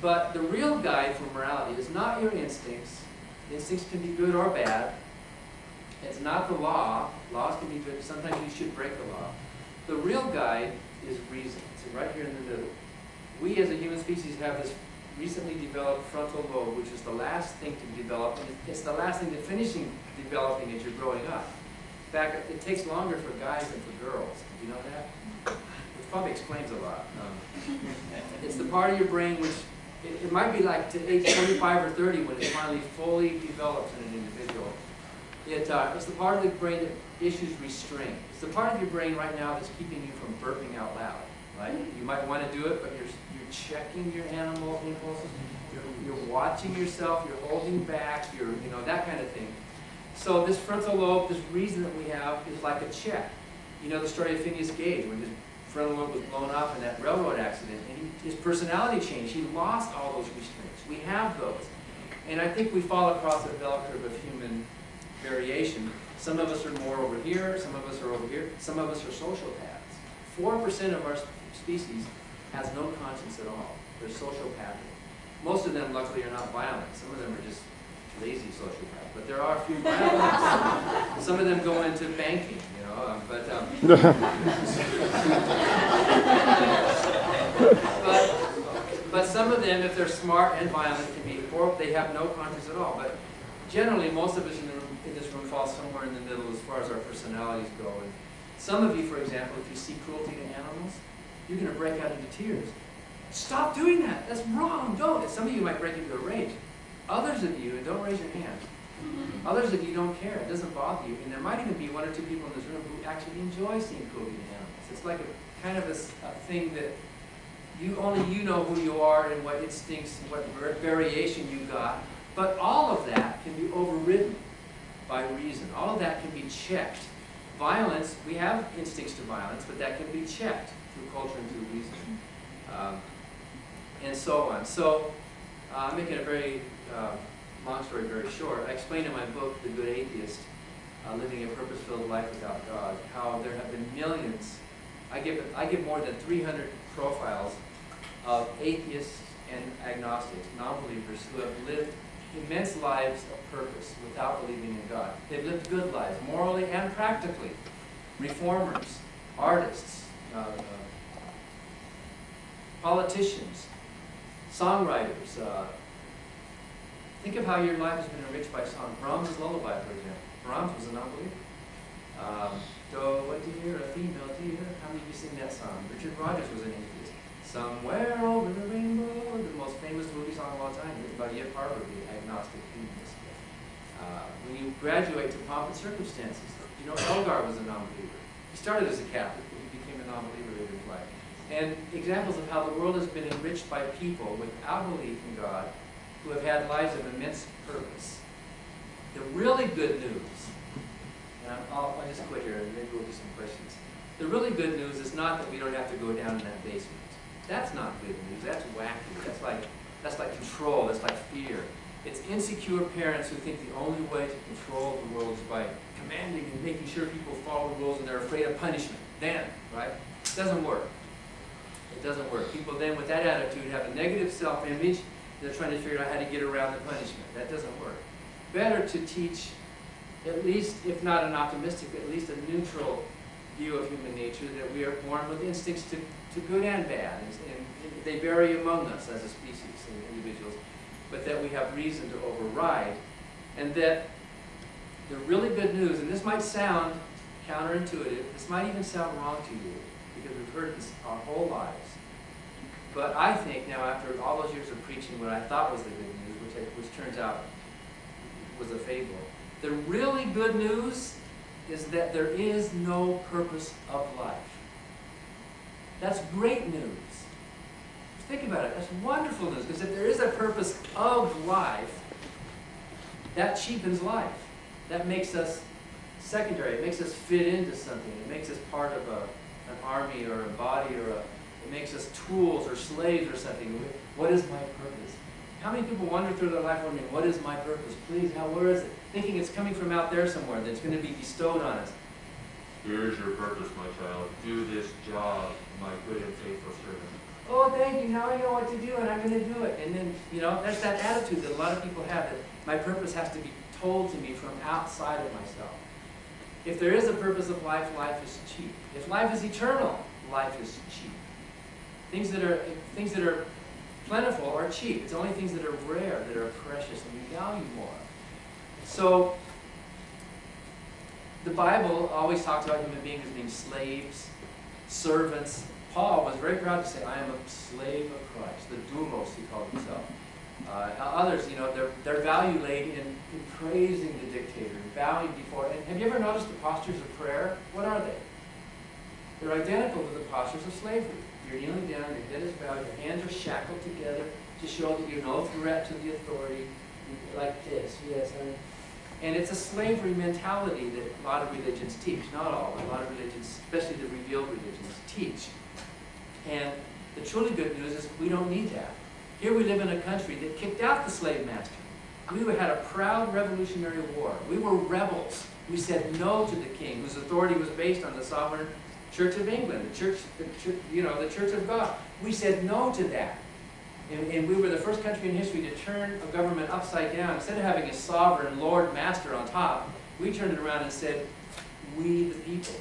But the real guide for morality is not your instincts. Instincts can be good or bad. It's not the law. Laws can be good. Sometimes you should break the law. The real guide is reason. It's right here in the middle. We as a human species have this recently developed frontal lobe, which is the last thing to develop. And it's the last thing to finishing developing as you're growing up. In fact, it takes longer for guys than for girls. Did you know that? Which probably explains a lot. It's the part of your brain which, it might be like to age 25 or 30 when it finally fully develops in an individual. It's the part of the brain that issues restraint. It's the part of your brain right now that's keeping you from burping out loud. Right? You might want to do it, but you're checking your animal impulses. You're watching yourself. You're holding back. That kind of thing. So this frontal lobe, this reason that we have, is like a check. You know the story of Phineas Gage when his frontal lobe was blown off in that railroad accident, and his personality changed. He lost all those restraints. We have those, and I think we fall across a bell curve of human variation. Some of us are more over here. Some of us are over here. Some of us are sociopaths. 4% of our species has no conscience at all. They're sociopathic. Most of them, luckily, are not violent. Some of them are just lazy sociopaths. But there are a few violent ones. Some of them go into banking, but some of them, if they're smart and violent, can be horrible. They have no conscience at all. But generally, most of us in this room fall somewhere in the middle as far as our personalities go. And some of you, for example, if you see cruelty to animals, you're going to break out into tears. Stop doing that. That's wrong. Don't. And some of you might break into a rage. Others of you, and don't raise your hand, others of you don't care. It doesn't bother you. And there might even be one or two people in this room who actually enjoy seeing cruelty to animals. It's like a kind of a thing that only you know who you are and what instincts, what variation you got. But all of that can be overridden by reason. All of that can be checked. Violence, we have instincts to violence, but that can be checked through culture and through reason. And so on. So I'm making a very long story very short. I explain in my book, The Good Atheist, Living a Purpose-Filled Life Without God, how there have been millions. I give more than 300 profiles of atheists and agnostics, non-believers, who have lived immense lives of purpose without believing in God. They've lived good lives, morally and practically. Reformers, artists, politicians, songwriters. Think of how your life has been enriched by song. Brahms' Lullaby, for example. Brahms was a non-believer. Do a deer, a female deer. How many of you sing that song? Richard Rogers was an atheist. Somewhere over the rainbow, the most famous movie song of all time, written by Yip Harburg, the agnostic humanist. When you graduate to Pomp and Circumstances, you know Elgar was a non-believer. He started as a Catholic, but he became a non-believer later in life. And examples of how the world has been enriched by people without belief in God, who have had lives of immense purpose. The really good news, and I'll just quit here and maybe we'll do some questions. The really good news is not that we don't have to go down in that basement. That's not good news. That's wacky. That's like control. That's like fear. It's insecure parents who think the only way to control the world is by commanding and making sure people follow the rules, and they're afraid of punishment. Then, right? It doesn't work. It doesn't work. People then with that attitude have a negative self-image. They're trying to figure out how to get around the punishment. That doesn't work. Better to teach, at least, if not an optimistic, at least a neutral view of human nature, that we are born with instincts to good and bad, and they vary among us as a species and individuals, but that we have reason to override, and that the really good news, and this might sound counterintuitive, this might even sound wrong to you, because we've heard this our whole lives, but I think now, after all those years of preaching what I thought was the good news, which turns out was a fable, the really good news is that there is no purpose of life. That's great news. Think about it. That's wonderful news, because if there is a purpose of life, that cheapens life. That makes us secondary. It makes us fit into something. It makes us part of an army or a body, or it makes us tools or slaves or something. What is my purpose? How many people wander through their life wondering, what is my purpose? Please, now where is it? Thinking it's coming from out there somewhere, that's going to be bestowed on us. Here's your purpose, my child. Do this job, my good and faithful servant. Oh, thank you. Now I know what to do, and I'm going to do it. And then, there's that attitude that a lot of people have, that my purpose has to be told to me from outside of myself. If there is a purpose of life, life is cheap. If life is eternal, life is cheap. Things that are plentiful are cheap. It's only things that are rare that are precious and we value more. So, the Bible always talks about human beings as being slaves, servants. Paul was very proud to say, I am a slave of Christ. The doulos, he called himself. Others, their value laid in praising the dictator, bowing before. And have you ever noticed the postures of prayer? What are they? They're identical to the postures of slavery. You're kneeling down, your head is bowed, your hands are shackled together to show that you're no threat to the authority. Like this, yes. And it's a slavery mentality that a lot of religions teach. Not all, but a lot of religions, especially the revealed religions, teach. And the truly good news is we don't need that. Here we live in a country that kicked out the slave master. We had a proud revolutionary war. We were rebels. We said no to the king, whose authority was based on the sovereign Church of England, the Church of God. We said no to that. And we were the first country in history to turn a government upside down. Instead of having a sovereign Lord Master on top, we turned it around and said, we the people.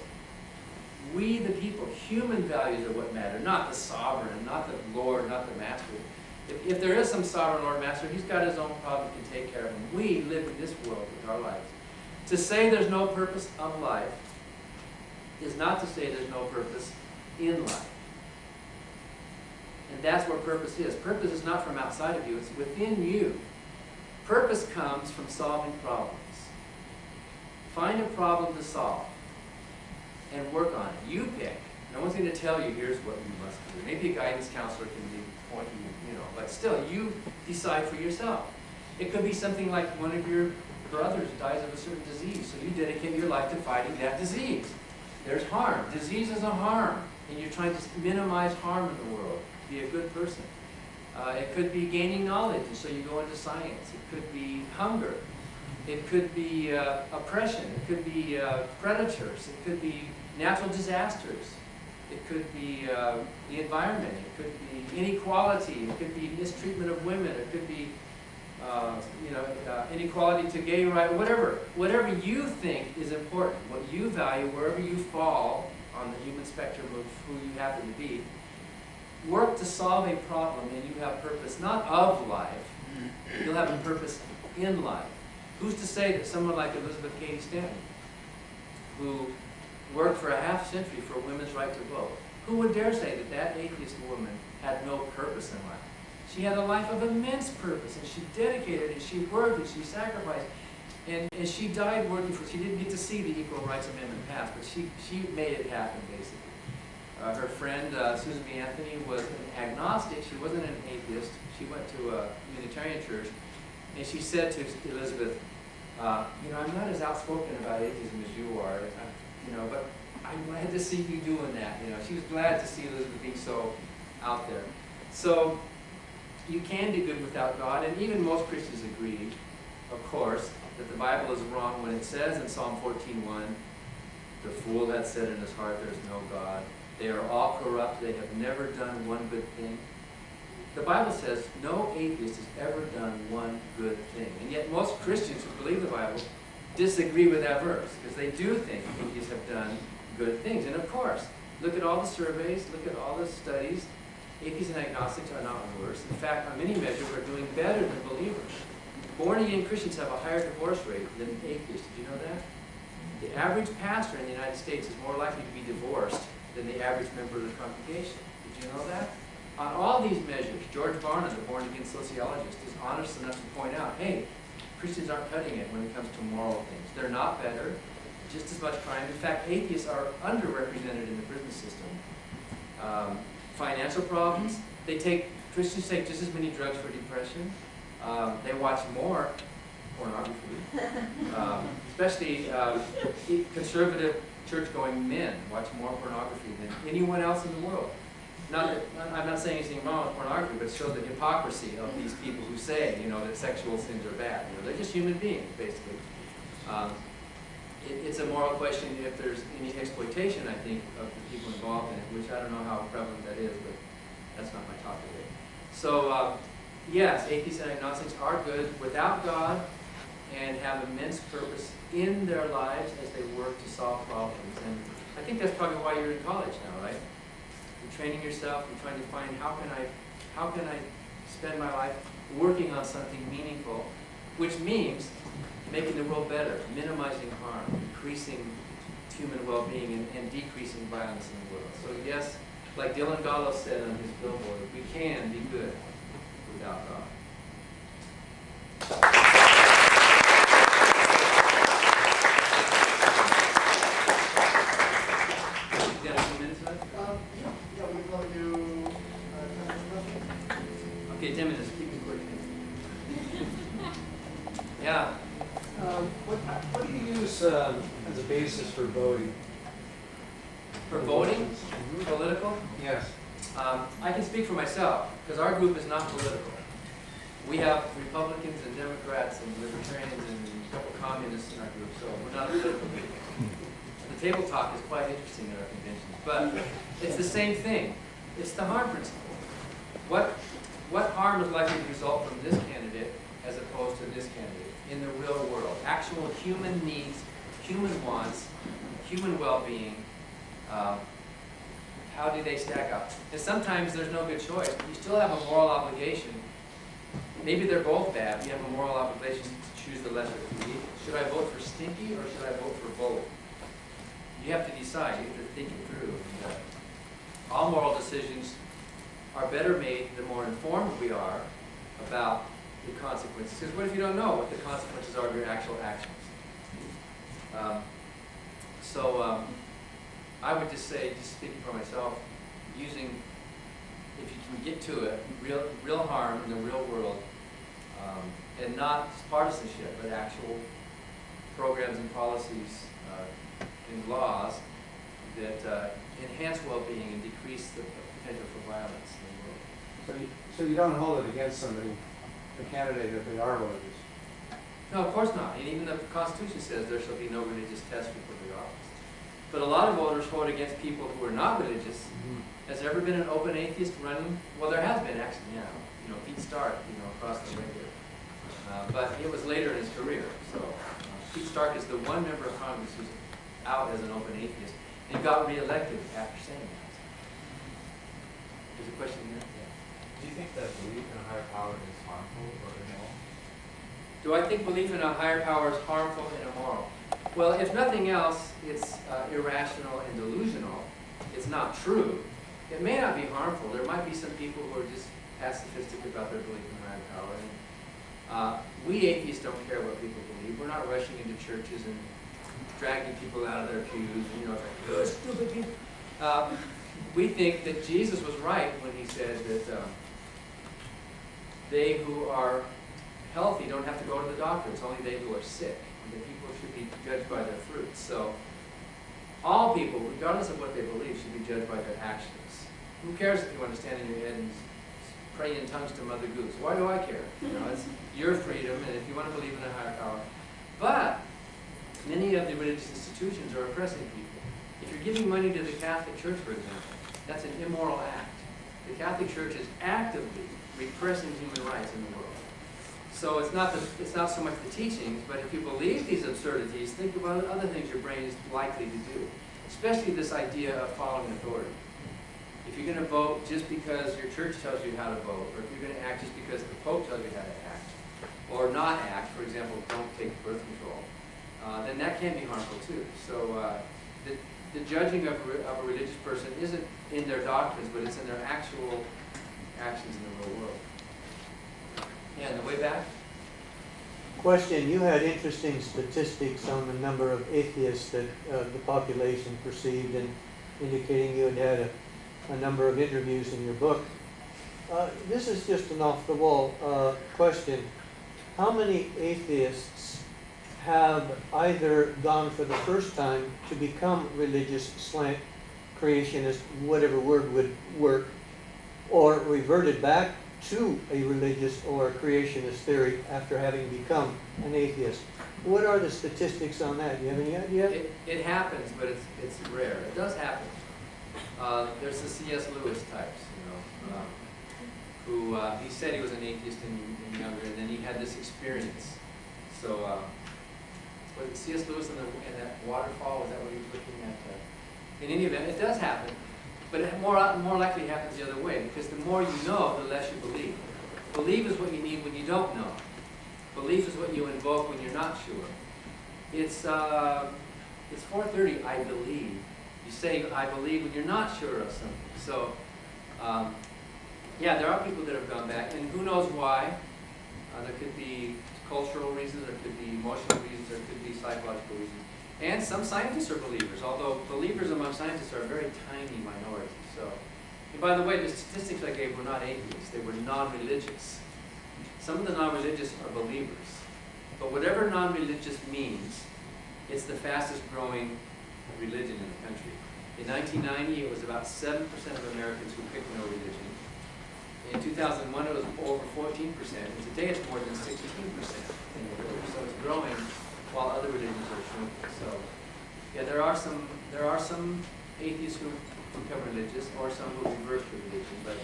We the people. Human values are what matter, not the sovereign, not the Lord, not the Master. If there is some sovereign Lord Master, he's got his own problem, he can take care of him. We live in this world with our lives. To say there's no purpose of life is not to say there's no purpose in life. And that's where purpose is. Purpose is not from outside of you, it's within you. Purpose comes from solving problems. Find a problem to solve and work on it. You pick. No one's going to tell you, here's what you must do. Maybe a guidance counselor can point you, but still, you decide for yourself. It could be something like one of your brothers dies of a certain disease, so you dedicate your life to fighting that disease. There's harm. Disease is a harm, and you're trying to minimize harm in the world. Be a good person. It could be gaining knowledge, and so you go into science. It could be hunger. It could be oppression. It could be predators. It could be natural disasters. It could be the environment. It could be inequality. It could be mistreatment of women. It could be, inequality to gay rights, whatever you think is important, what you value, wherever you fall on the human spectrum of who you happen to be, work to solve a problem and you have purpose, not of life, you'll have a purpose in life. Who's to say that someone like Elizabeth Cady Stanton, who worked for a half century for women's right to vote, who would dare say that that atheist woman had no purpose in life? She had a life of immense purpose, and she dedicated, and she worked, and she sacrificed, and she died working for, she didn't get to see the Equal Rights Amendment passed, but she made it happen, basically. Her friend, Susan B. Anthony, was an agnostic. She wasn't an atheist. She went to a Unitarian church, and she said to Elizabeth, you know, I'm not as outspoken about atheism as you are, you know, but I'm glad to see you doing that. You know, she was glad to see Elizabeth being so out there. So you can do good without God, and even most Christians agree, of course, that the Bible is wrong when it says in Psalm 14:1, the fool hath said in his heart, there is no God. They are all corrupt. They have never done one good thing. The Bible says no atheist has ever done one good thing. And yet most Christians who believe the Bible disagree with that verse, because they do think atheists have done good things. And of course, look at all the surveys, look at all the studies. Atheists and agnostics are not worse. In fact, on many measures, we're doing better than believers. Born-again Christians have a higher divorce rate than atheists. Did you know that? The average pastor in the United States is more likely to be divorced than the average member of the congregation. Did you know that? On all these measures, George Barna, the born-again sociologist, is honest enough to point out, hey, Christians aren't cutting it when it comes to moral things. They're not better, just as much crime. In fact, atheists are underrepresented in the prison system. Financial problems, Christians take just as many drugs for depression. They watch more pornography, especially conservative church-going men watch more pornography than anyone else in the world. I'm not saying anything wrong with pornography, but it shows the hypocrisy of these people who say, you know, that sexual sins are bad. You know, they're just human beings, basically. It's a moral question if there's any exploitation, I think, of the people involved in it, which I don't know how prevalent that is, but that's not my talk today. So, yes, atheists and agnostics are good without God and have immense purpose in their lives as they work to solve problems. And I think that's probably why you're in college now, right? You're training yourself, you're trying to find how can I spend my life working on something meaningful, which means making the world better, minimizing harm, increasing human well-being, and decreasing violence in the world. So yes, like Dylan Gallo said on his billboard, we can be good without God. You got a few minutes left? Yeah, we can probably do 10 minutes. Okay, 10 minutes. Keep it quick. Yeah. What do you use as a basis for voting? For voting? Political? Yes. I can speak for myself, because our group is not political. We have Republicans and Democrats and Libertarians and a couple of communists in our group, so we're not a political group. The table talk is quite interesting at our conventions, but it's the same thing. It's the harm principle. What harm is likely to result from this candidate as opposed to this candidate in the real world? Actual human needs, human wants, human well-being. How do they stack up? And sometimes there's no good choice. You still have a moral obligation. Maybe they're both bad. You have a moral obligation to choose the lesser of evil. Should I vote for Stinky or should I vote for Bold? You have to decide. You have to think it through. And, all moral decisions are better made the more informed we are about the consequences. Because what if you don't know what the consequences are of your actual actions? I would just say, just speaking for myself, if you can get to it, real harm in the real world, and not partisanship, but actual programs and policies and laws that enhance well-being and decrease the potential for violence in the world. So you don't hold it against somebody, the candidate, if they are religious? No, of course not. And even the Constitution says there shall be no religious test for public office. But a lot of voters vote against people who are not religious. Mm-hmm. Has there ever been an open atheist running? Well, there has been actually now. You know, Pete Stark, across the way here. but it was later in his career. So Pete Stark is the one member of Congress who's out as an open atheist, and got reelected after saying that. There's a question here. Do you think that belief in a higher power is harmful or immoral? Do I think belief in a higher power is harmful and immoral? Well, if nothing else, it's irrational and delusional. It's not true. It may not be harmful. There might be some people who are just pacifistic about their belief in a higher power. And, we atheists don't care what people believe. We're not rushing into churches and dragging people out of their pews and, you know, it's like, stupid people. We think that Jesus was right when he said that they who are healthy don't have to go to the doctor. It's only they who are sick. And that people should be judged by their fruits. So all people, regardless of what they believe, should be judged by their actions. Who cares if you want to stand in your head and pray in tongues to Mother Goose? Why do I care? You know, it's your freedom, and if you want to believe in a higher power. But many of the religious institutions are oppressing people. If you're giving money to the Catholic Church, for example, that's an immoral act. The Catholic Church is actively repressing human rights in the world. So it's not so much the teachings, but if you believe these absurdities, think about other things your brain is likely to do, especially this idea of following authority. If you're going to vote just because your church tells you how to vote, or if you're going to act just because the Pope tells you how to act, or not act, for example, don't take birth control, then that can be harmful too. So the judging of a religious person isn't in their doctrines, but it's in their actual actions in the real world. Yeah, in the way back? Question, you had interesting statistics on the number of atheists that the population perceived, and indicating you had had a number of interviews in your book. This is just an off-the-wall question. How many atheists have either gone for the first time to become religious, slant, creationist, whatever word would work, or reverted back to a religious or creationist theory after having become an atheist? What are the statistics on that? Do you have any idea? It happens, but it's rare. It does happen. There's the C.S. Lewis types, you know, who he said he was an atheist in younger, and then he had this experience. So, was it C.S. Lewis in that waterfall? Was that what he was looking at? In any event, it does happen, but it more likely happens the other way, because the more you know, the less you believe. Believe is what you need when you don't know. Belief is what you invoke when you're not sure. It's 4:30. I believe. You say I believe when you're not sure of something. So, yeah, there are people that have gone back, and who knows why. There could be cultural reasons, there could be emotional reasons, there could be psychological reasons. And some scientists are believers, although believers among scientists are a very tiny minority. So, and by the way, the statistics I gave were not atheists, they were non-religious. Some of the non-religious are believers. But whatever non-religious means, it's the fastest growing religion in the country. In 1990, it was about 7% of Americans who picked no religion. In 2001, it was over 14%, and today it's more than 16% in the world. So it's growing while other religions are shrinking. So, yeah, there are some atheists who become religious, or some who revert to religion, but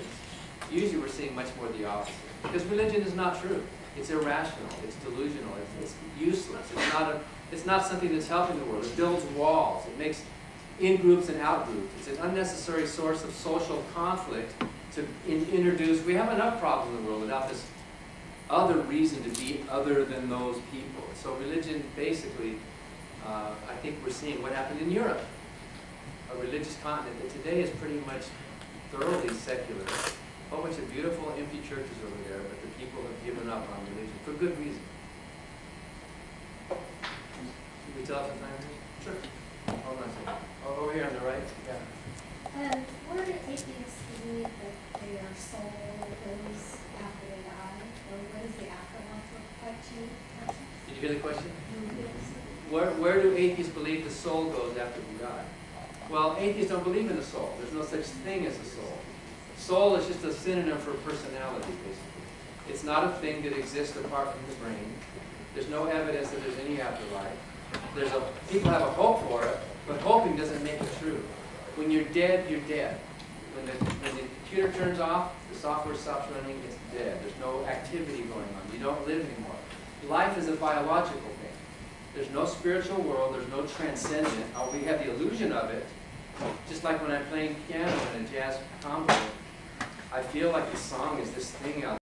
usually we're seeing much more the opposite. Because religion is not true. It's irrational. It's delusional. It's useless. It's not something that's helping the world. It builds walls. It makes in-groups and out-groups. It's an unnecessary source of social conflict to introduce. We have enough problems in the world without this other reason to be other than those people. So religion, basically, I think we're seeing what happened in Europe, a religious continent that today is pretty much thoroughly secular. A whole bunch of beautiful, empty churches over there, but the people have given up on religion for good reason. Can we tell some time? Sure. Hold on a second. Oh, over here on the right. Yeah. Where do atheists believe that their soul goes after they die? Or what does the afterlife look like to you? Did you hear the question? Where do atheists believe the soul goes after we die? Well, atheists don't believe in the soul. There's no such thing as a soul. Soul is just a synonym for personality, basically. It's not a thing that exists apart from the brain. There's no evidence that there's any afterlife. People have a hope for it, but hoping doesn't make it true. When you're dead, you're dead. When the computer turns off, the software stops running, it's dead. There's no activity going on. You don't live anymore. life is a biological thing. There's no spiritual world, there's no transcendent. We have the illusion of it. Just like when I'm playing piano in a jazz combo, I feel like the song is this thing out